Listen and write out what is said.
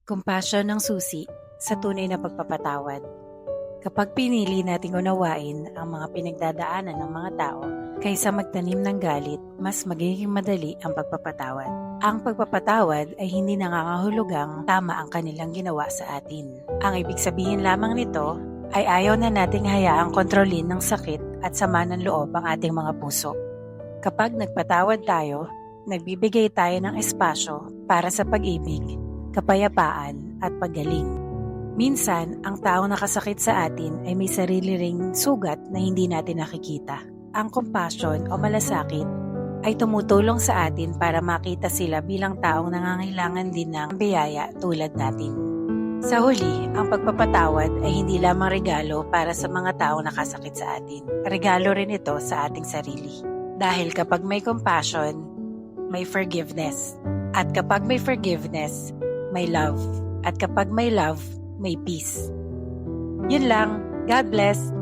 Compassion ang susi sa tunay na pagpapatawad. Kapag pinili nating unawain ang mga pinagdadaanan ng mga tao kaysa magtanim ng galit, mas magiging madali ang pagpapatawad. Ang pagpapatawad ay hindi nangangahulugang tama ang kanilang ginawa sa atin. Ang ibig sabihin lamang nito ay ayaw na nating hayaang kontrolin ng sakit at sama ng loob ang ating mga puso. Kapag nagpatawad tayo, nagbibigay tayo ng espasyo para sa pag-ibig, kapayapaan at paggaling. Minsan, ang taong nakasakit sa atin ay may sarili ring sugat na hindi natin nakikita. Ang compassion o malasakit ay tumutulong sa atin para makita sila bilang taong nangangailangan din ng biyaya tulad natin. Sa huli, ang pagpapatawad ay hindi lamang regalo para sa mga taong nakasakit sa atin. Regalo rin ito sa ating sarili. Dahil kapag may compassion, may forgiveness. At kapag may forgiveness, may love. At kapag may love, may peace. Yun lang. God bless.